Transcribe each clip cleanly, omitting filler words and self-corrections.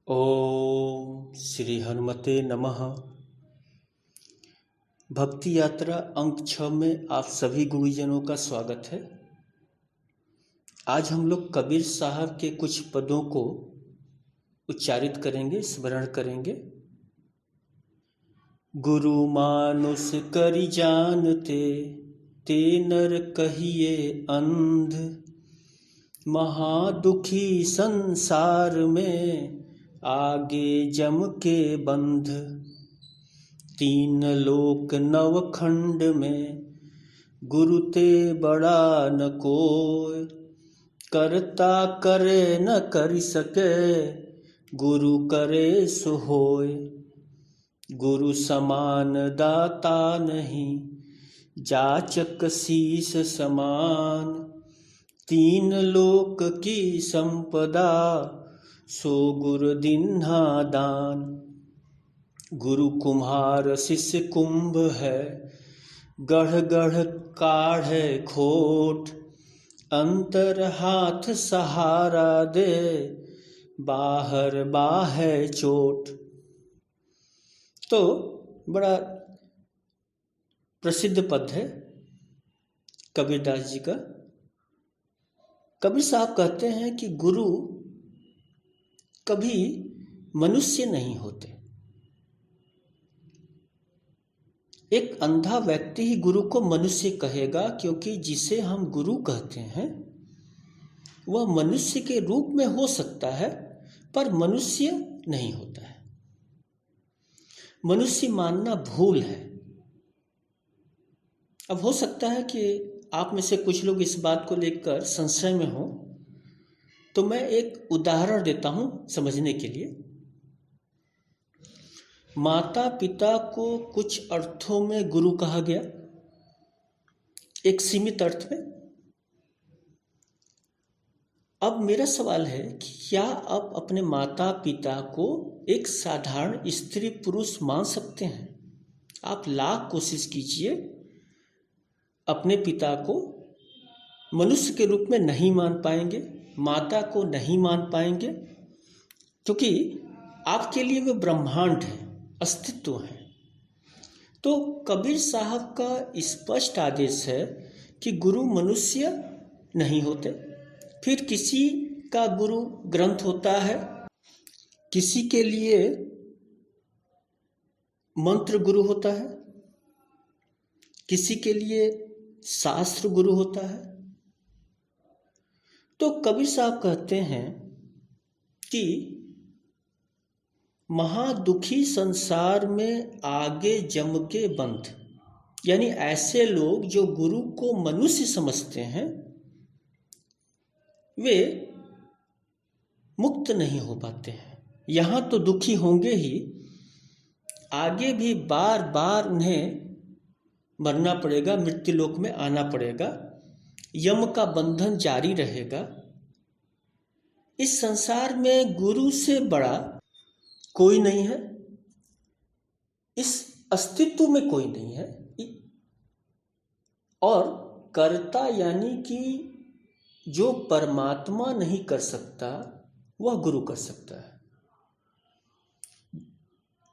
ओम श्री हनुमते नमः। भक्ति यात्रा अंक 6 में आप सभी गुरुजनों का स्वागत है। आज हम लोग कबीर साहब के कुछ पदों को उच्चारित करेंगे, स्मरण करेंगे। गुरु मानुष करि जानते, ते नर कहिए अंध। महादुखी संसार में, आगे जम के बंध। तीन लोक नवखंड में, गुरु ते बड़ा न कोय। करता करे न कर सके, गुरु करे सो होय। गुरु समान दाता नहीं, जाचक शीस समान। तीन लोक की संपदा, सो गुरु दीन्हा दान। गुरु कुम्हार शिष्य कुंभ है, गढ़ गढ़ काढ़े खोट। अंतर हाथ सहारा दे, बाहर बाहे चोट। तो बड़ा प्रसिद्ध पद है कबीरदास जी का। कबीर साहब कहते हैं कि गुरु कभी मनुष्य नहीं होते। एक अंधा व्यक्ति ही गुरु को मनुष्य कहेगा, क्योंकि जिसे हम गुरु कहते हैं वह मनुष्य के रूप में हो सकता है, पर मनुष्य नहीं होता है। मनुष्य मानना भूल है। अब हो सकता है कि आप में से कुछ लोग इस बात को लेकर संशय में हो, तो मैं एक उदाहरण देता हूं समझने के लिए। माता पिता को कुछ अर्थों में गुरु कहा गया, एक सीमित अर्थ में। अब मेरा सवाल है कि क्या आप अपने माता पिता को एक साधारण स्त्री पुरुष मान सकते हैं? आप लाख कोशिश कीजिए, अपने पिता को मनुष्य के रूप में नहीं मान पाएंगे, माता को नहीं मान पाएंगे, क्योंकि आपके लिए वे ब्रह्मांड है, अस्तित्व है। तो कबीर साहब का स्पष्ट आदेश है कि गुरु मनुष्य नहीं होते। फिर किसी का गुरु ग्रंथ होता है, किसी के लिए मंत्र गुरु होता है, किसी के लिए शास्त्र गुरु होता है। तो कबीर साहब कहते हैं कि महादुखी संसार में आगे जम के बंध, यानी ऐसे लोग जो गुरु को मनुष्य समझते हैं वे मुक्त नहीं हो पाते हैं। यहां तो दुखी होंगे ही, आगे भी बार बार उन्हें मरना पड़ेगा, मृत्युलोक में आना पड़ेगा, यम का बंधन जारी रहेगा। इस संसार में गुरु से बड़ा कोई नहीं है, इस अस्तित्व में कोई नहीं है। और कर्ता यानी कि जो परमात्मा नहीं कर सकता वह गुरु कर सकता है।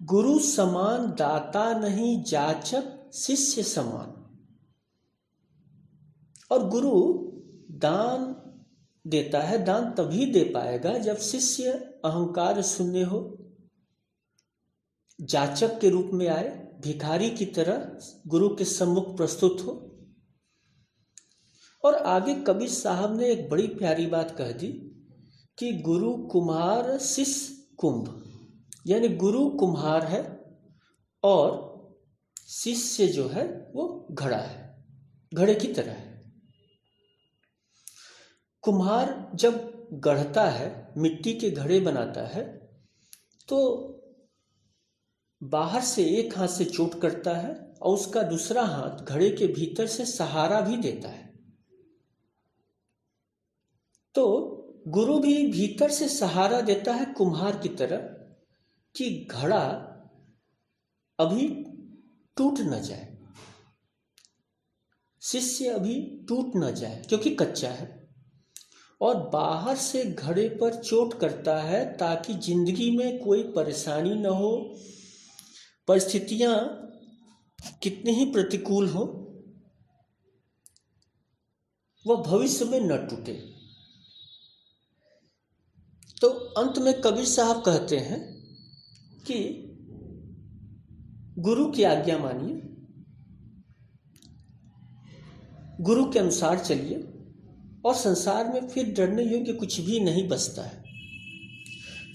गुरु समान दाता नहीं, जाचक शिष्य समान। और गुरु दान देता है, दान तभी दे पाएगा जब शिष्य अहंकार शून्य हो, जाचक के रूप में आए, भिखारी की तरह गुरु के सम्मुख प्रस्तुत हो। और आगे कबीर साहब ने एक बड़ी प्यारी बात कह दी कि गुरु कुम्हार शिष्य कुंभ, यानी गुरु कुम्हार है और शिष्य जो है वो घड़ा है, घड़े की तरह है। कुम्हार जब गढ़ता है, मिट्टी के घड़े बनाता है, तो बाहर से एक हाथ से चोट करता है और उसका दूसरा हाथ घड़े के भीतर से सहारा भी देता है। तो गुरु भी भीतर से सहारा देता है कुम्हार की तरह, कि घड़ा अभी टूट न जाए, शिष्य अभी टूट न जाए क्योंकि कच्चा है। और बाहर से घड़े पर चोट करता है ताकि जिंदगी में कोई परेशानी न हो, परिस्थितियां कितनी ही प्रतिकूल हो, वह भविष्य में न टूटे। तो अंत में कबीर साहब कहते हैं कि गुरु की आज्ञा मानिए, गुरु के अनुसार चलिए और संसार में फिर डरने योग्य कुछ भी नहीं बचता है।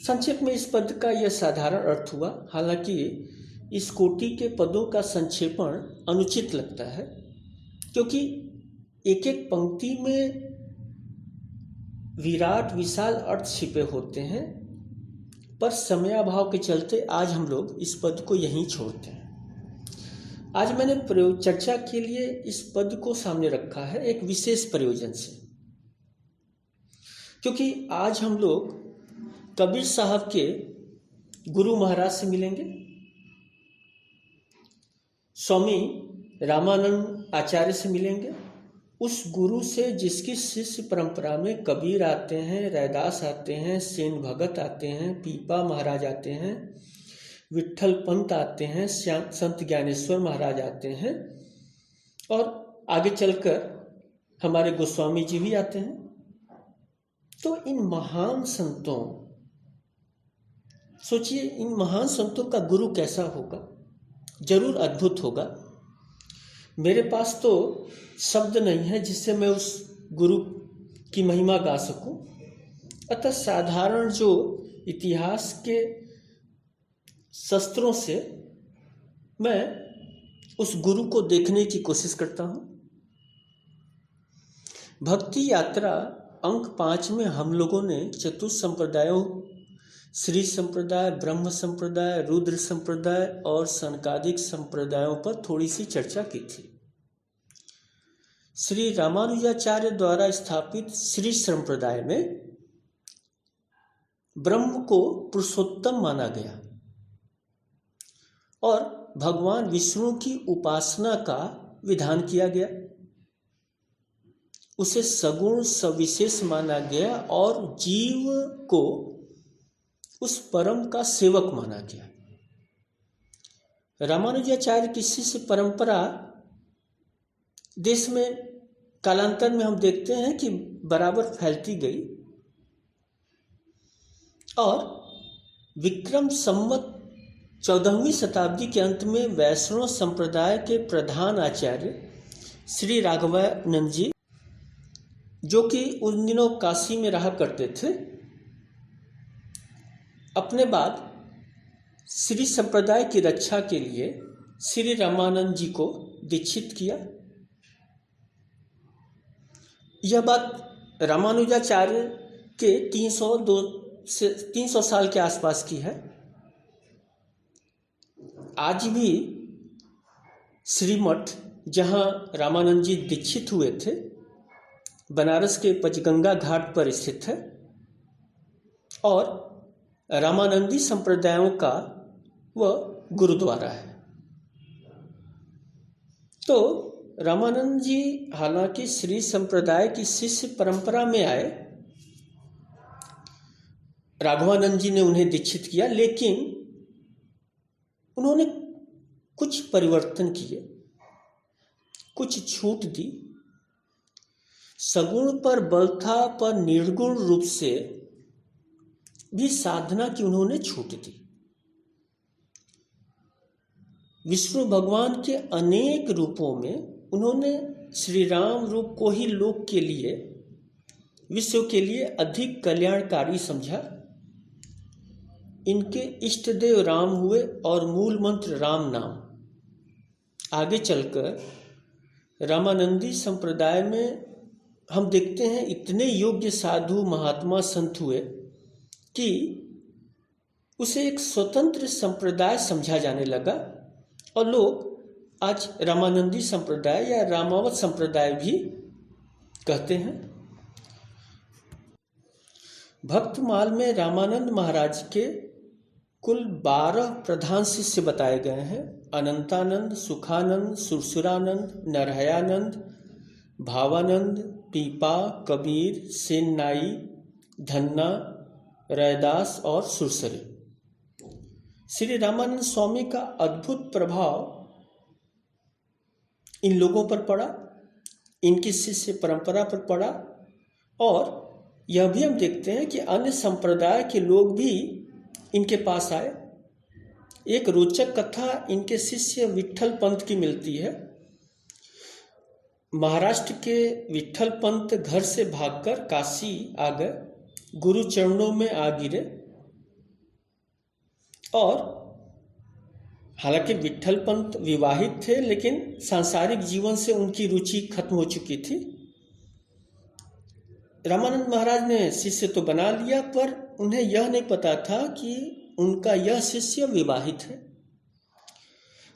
संक्षेप में इस पद का यह साधारण अर्थ हुआ। हालांकि इस कोटि के पदों का संक्षेपण अनुचित लगता है, क्योंकि एक एक पंक्ति में विराट विशाल अर्थ छिपे होते हैं, पर समयाभाव के चलते आज हम लोग इस पद को यहीं छोड़ते हैं। आज मैंने चर्चा के लिए इस पद को सामने रखा है एक विशेष प्रयोजन से, क्योंकि आज हम लोग कबीर साहब के गुरु महाराज से मिलेंगे, स्वामी रामानंद आचार्य से मिलेंगे, उस गुरु से जिसकी शिष्य परंपरा में कबीर आते हैं, रैदास आते हैं, सेन भगत आते हैं, पीपा महाराज आते हैं, विट्ठल पंत आते हैं, संत ज्ञानेश्वर महाराज आते हैं, और आगे चलकर हमारे गोस्वामी जी भी आते हैं। तो इन महान संतों, सोचिए इन महान संतों का गुरु कैसा होगा, जरूर अद्भुत होगा। मेरे पास तो शब्द नहीं है जिससे मैं उस गुरु की महिमा गा सकूं। अतः साधारण जो इतिहास के शस्त्रों से मैं उस गुरु को देखने की कोशिश करता हूं। भक्ति यात्रा अंक 5 में हम लोगों ने चतुर्थ संप्रदायों, श्री संप्रदाय, ब्रह्म संप्रदाय, रुद्र संप्रदाय और सनकादिक संप्रदायों पर थोड़ी सी चर्चा की थी। श्री रामानुजाचार्य द्वारा स्थापित श्री संप्रदाय में ब्रह्म को पुरुषोत्तम माना गया और भगवान विष्णु की उपासना का विधान किया गया। उसे सगुण सविशेष माना गया और जीव को उस परम का सेवक माना गया। रामानुजाचार्य की शिष्य परंपरा देश में कालांतर में हम देखते हैं कि बराबर फैलती गई और विक्रम संवत 14वीं शताब्दी के अंत में वैष्णव संप्रदाय के प्रधान आचार्य श्री राघवानंद जी, जो कि उन दिनों काशी में रहा करते थे, अपने बाद श्री संप्रदाय की रक्षा के लिए श्री रामानंद जी को दीक्षित किया। यह बात रामानुजाचार्य के 300 साल के आसपास की है। आज भी श्रीमठ जहाँ रामानंद जी दीक्षित हुए थे, बनारस के पंचगंगा घाट पर स्थित है और रामानंदी संप्रदायों का वह गुरुद्वारा है। तो रामानंद जी हालांकि श्री संप्रदाय की शिष्य परंपरा में आए, राघवानंद जी ने उन्हें दीक्षित किया, लेकिन उन्होंने कुछ परिवर्तन किए, कुछ छूट दी। सगुण पर बल था, पर निर्गुण रूप से भी साधना की उन्होंने छूट दी। विष्णु भगवान के अनेक रूपों में उन्होंने श्री राम रूप को ही लोक के लिए, विश्व के लिए अधिक कल्याणकारी समझा। इनके इष्ट देव राम हुए और मूल मंत्र राम नाम। आगे चलकर रामानंदी संप्रदाय में हम देखते हैं इतने योग्य साधु महात्मा संत हुए कि उसे एक स्वतंत्र संप्रदाय समझा जाने लगा और लोग आज रामानंदी संप्रदाय या रामावत संप्रदाय भी कहते हैं। भक्तमाल में रामानंद महाराज के कुल 12 प्रधान शिष्य बताए गए हैं। अनंतानंद, सुखानंद, सुरसुरानंद, नरहयानंद, भावानंद, पीपा, कबीर, सेन नाई, धन्ना, रैदास और सुरसरी। श्री रामानंद स्वामी का अद्भुत प्रभाव इन लोगों पर पड़ा, इनकी शिष्य परंपरा पर पड़ा, और यह भी हम देखते हैं कि अन्य संप्रदाय के लोग भी इनके पास आए। एक रोचक कथा इनके शिष्य विट्ठल पंत की मिलती है। महाराष्ट्र के विट्ठल पंत घर से भागकर काशी आ गए, गुरु चरणों में आ गिरे, और हालांकि विट्ठल पंत विवाहित थे, लेकिन सांसारिक जीवन से उनकी रुचि खत्म हो चुकी थी। रामानंद महाराज ने शिष्य तो बना लिया, पर उन्हें यह नहीं पता था कि उनका यह शिष्य विवाहित है।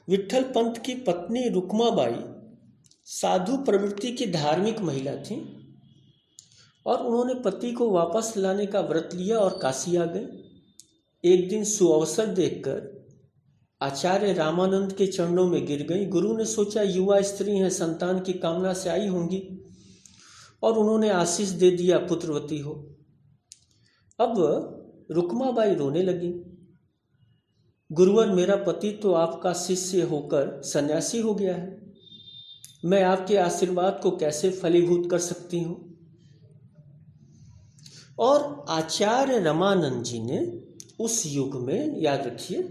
विट्ठल पंत की पत्नी रुक्माबाई साधु प्रवृत्ति की धार्मिक महिला थी, और उन्होंने पति को वापस लाने का व्रत लिया और काशी आ गए। एक दिन सुअवसर देखकर आचार्य रामानंद के चरणों में गिर गई। गुरु ने सोचा युवा स्त्री हैं, संतान की कामना से आई होंगी, और उन्होंने आशीष दे दिया पुत्रवती हो। अब रुक्माबाई रोने लगी, गुरुवर, मेरा पति तो आपका शिष्य होकर सन्यासी हो गया है, मैं आपके आशीर्वाद को कैसे फलीभूत कर सकती हूँ। और आचार्य रामानंद जी ने उस युग में, याद रखिए,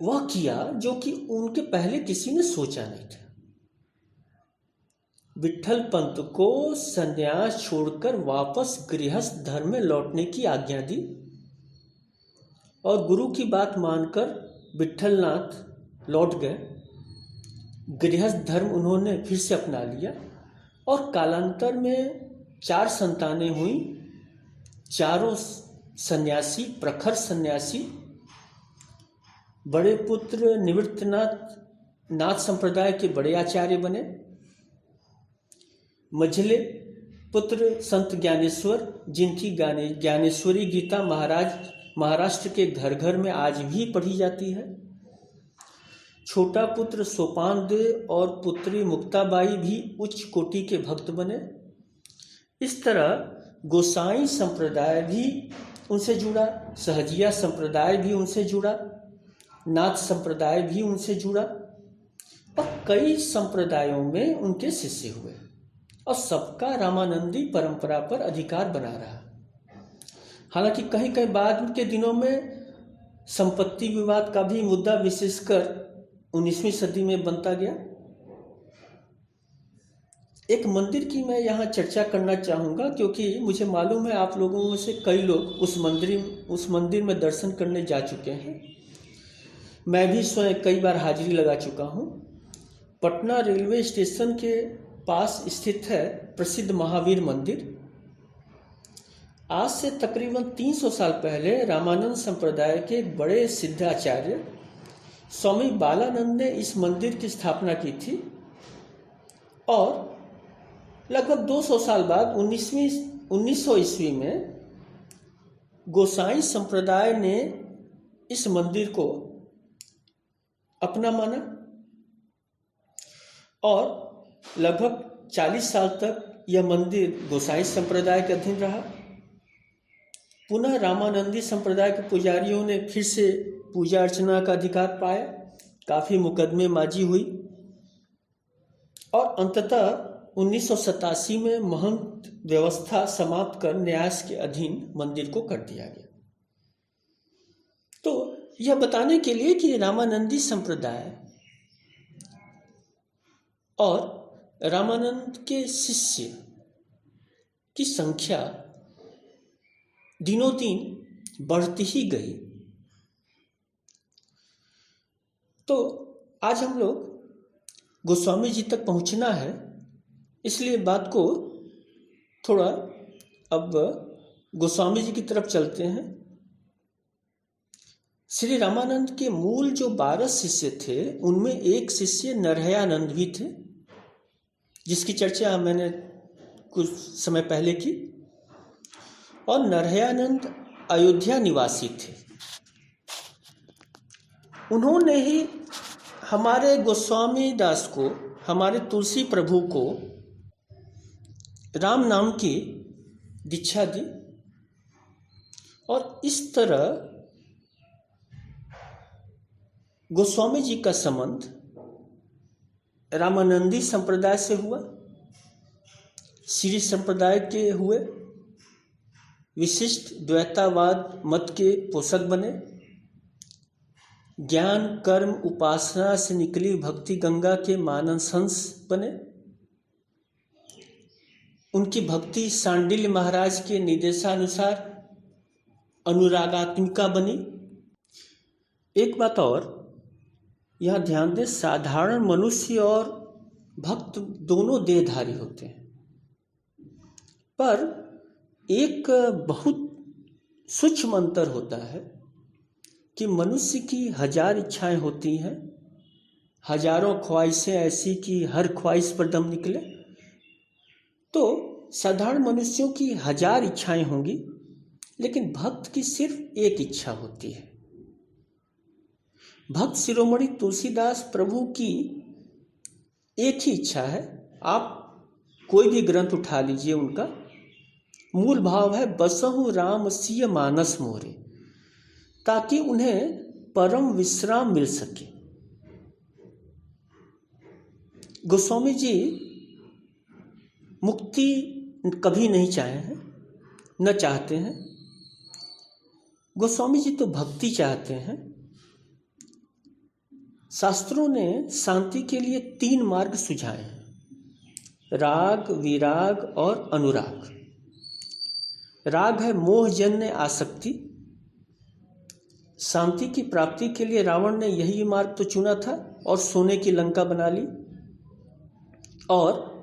वह किया जो कि उनके पहले किसी ने सोचा नहीं था। विट्ठल पंत को संन्यास छोड़कर वापस गृहस्थ धर्म में लौटने की आज्ञा दी, और गुरु की बात मानकर विट्ठलनाथ लौट गए। गृहस्थ धर्म उन्होंने फिर से अपना लिया, और कालांतर में 4 संतानें हुई। चारों सन्यासी, प्रखर सन्यासी। बड़े पुत्र निवृत्तनाथ नाथ संप्रदाय के बड़े आचार्य बने। मझले पुत्र संत ज्ञानेश्वर, जिनकी ज्ञानेश्वरी गीता महाराष्ट्र के घर घर में आज भी पढ़ी जाती है। छोटा पुत्र सोपानदेव और पुत्री मुक्ताबाई भी उच्च कोटि के भक्त बने। इस तरह गोसाई संप्रदाय भी उनसे जुड़ा, सहजिया संप्रदाय भी उनसे जुड़ा, नाथ संप्रदाय भी उनसे जुड़ा, और कई संप्रदायों में उनके शिष्य हुए, और सबका रामानंदी परंपरा पर अधिकार बना रहा। हालांकि कहीं कहीं बाद के दिनों में संपत्ति विवाद का भी मुद्दा विशेषकर 19वीं सदी में बनता गया। एक मंदिर की मैं यहाँ चर्चा करना चाहूँगा, क्योंकि मुझे मालूम है आप लोगों में से कई लोग उस मंदिर में दर्शन करने जा चुके हैं। मैं भी स्वयं कई बार हाजिरी लगा चुका हूँ। पटना रेलवे स्टेशन के पास स्थित है प्रसिद्ध महावीर मंदिर। आज से तकरीबन 300 साल पहले रामानंद संप्रदाय के एक बड़े सिद्धाचार्य स्वामी बालानंद ने इस मंदिर की स्थापना की थी, और लगभग 200 साल बाद 1900 ईस्वी में गोसाई संप्रदाय ने इस मंदिर को अपना माना, और लगभग 40 साल तक यह मंदिर गोसाई संप्रदाय के अधीन रहा। पुनः रामानंदी संप्रदाय के पुजारियों ने फिर से पूजा अर्चना का अधिकार पाया। काफ़ी मुकदमे माजी हुई, और अंततः 1987 में महंत व्यवस्था समाप्त कर न्यास के अधीन मंदिर को कर दिया गया। तो यह बताने के लिए कि रामानंदी संप्रदाय और रामानंद के शिष्य की संख्या दिनों दिन बढ़ती ही गई। तो आज हम लोग गोस्वामी जी तक पहुंचना है, इसलिए बात को थोड़ा अब गोस्वामी जी की तरफ चलते हैं। श्री रामानंद के मूल जो 12 शिष्य थे, उनमें एक शिष्य नरहयानंद भी थे, जिसकी चर्चा मैंने कुछ समय पहले की। और नरहयानंद अयोध्या निवासी थे। उन्होंने ही हमारे गोस्वामी दास को हमारे तुलसी प्रभु को राम नाम की दीक्षा दी और इस तरह गोस्वामी जी का संबंध रामानंदी संप्रदाय से हुआ, श्री संप्रदाय के हुए, विशिष्ट द्वैतावाद मत के पोषक बने, ज्ञान कर्म उपासना से निकली भक्ति गंगा के मानसहंस बने, उनकी भक्ति सांडिल्य महाराज के निर्देशानुसार अनुरागात्मिका बनी। एक बात और यहाँ ध्यान दें, साधारण मनुष्य और भक्त दोनों देहधारी होते हैं, पर एक बहुत सूक्ष्म अंतर होता है कि मनुष्य की 1000 इच्छाएं होती हैं, हजारों ख्वाहिशें ऐसी कि हर ख्वाहिश पर दम निकले। तो साधारण मनुष्यों की 1000 इच्छाएं होंगी, लेकिन भक्त की सिर्फ एक इच्छा होती है। भक्त शिरोमणि तुलसीदास प्रभु की एक ही इच्छा है। आप कोई भी ग्रंथ उठा लीजिए, उनका मूल भाव है बसहु राम सिय मानस मोरे, ताकि उन्हें परम विश्राम मिल सके। गोस्वामी जी मुक्ति कभी नहीं चाहे हैं, न चाहते हैं। गोस्वामी जी तो भक्ति चाहते हैं। शास्त्रों ने शांति के लिए 3 मार्ग सुझाए हैं, राग, विराग और अनुराग। राग है मोहजन्य आसक्ति। शांति की प्राप्ति के लिए रावण ने यही मार्ग तो चुना था और सोने की लंका बना ली। और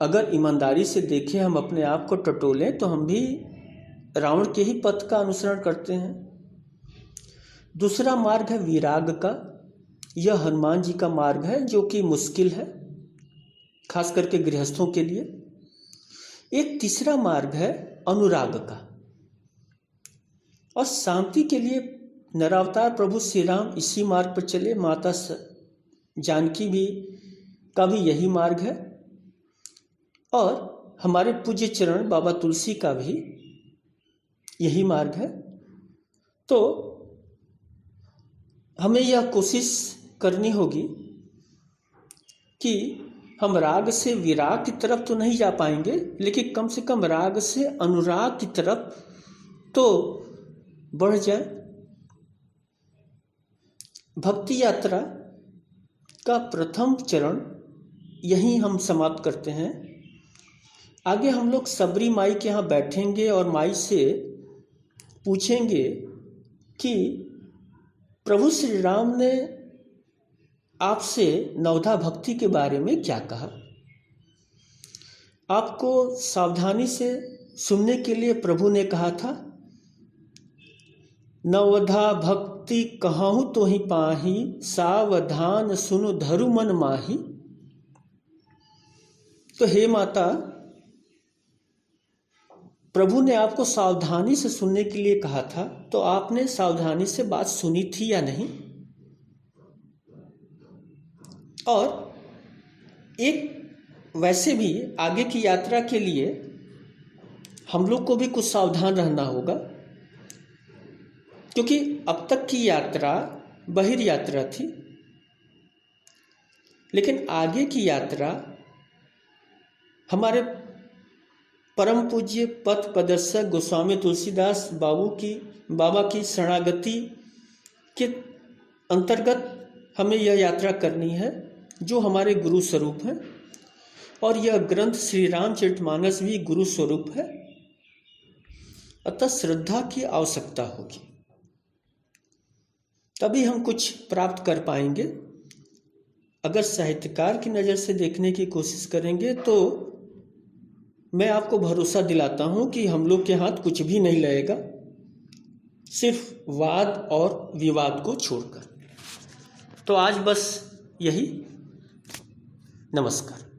अगर ईमानदारी से देखें, हम अपने आप को टटोलें, तो हम भी रावण के ही पथ का अनुसरण करते हैं। दूसरा मार्ग है विराग का। यह हनुमान जी का मार्ग है, जो कि मुश्किल है, खास करके गृहस्थों के लिए। एक तीसरा मार्ग है अनुराग का। और शांति के लिए नरावतार प्रभु श्री राम इसी मार्ग पर चले। माता जानकी भी का भी यही मार्ग है, और हमारे पूज्य चरण बाबा तुलसी का भी यही मार्ग है। तो हमें यह कोशिश करनी होगी कि हम राग से विराग की तरफ तो नहीं जा पाएंगे, लेकिन कम से कम राग से अनुराग की तरफ तो बढ़ जाए। भक्ति यात्रा का प्रथम चरण यहीं हम समाप्त करते हैं। आगे हम लोग सबरी माई के यहाँ बैठेंगे और माई से पूछेंगे कि प्रभु श्री राम ने आपसे नवधा भक्ति के बारे में क्या कहा। आपको सावधानी से सुनने के लिए प्रभु ने कहा था, नवधा भक्ति कहूँ तो ही पाही, सावधान सुनु धरु मन माही। तो हे माता, प्रभु ने आपको सावधानी से सुनने के लिए कहा था, तो आपने सावधानी से बात सुनी थी या नहीं। और एक वैसे भी आगे की यात्रा के लिए हम लोग को भी कुछ सावधान रहना होगा, क्योंकि अब तक की यात्रा बहिर यात्रा थी, लेकिन आगे की यात्रा हमारे परम पूज्य पथ प्रदर्शक गोस्वामी तुलसीदास बाबा की शरणागति के अंतर्गत हमें यह यात्रा करनी है, जो हमारे गुरु स्वरूप हैं। और यह ग्रंथ श्री रामचरितमानस भी गुरु स्वरूप है, अतः श्रद्धा की आवश्यकता होगी, तभी हम कुछ प्राप्त कर पाएंगे। अगर साहित्यकार की नज़र से देखने की कोशिश करेंगे तो मैं आपको भरोसा दिलाता हूँ कि हम लोग के हाथ कुछ भी नहीं लगेगा, सिर्फ वाद और विवाद को छोड़कर। तो आज बस यही। नमस्कार।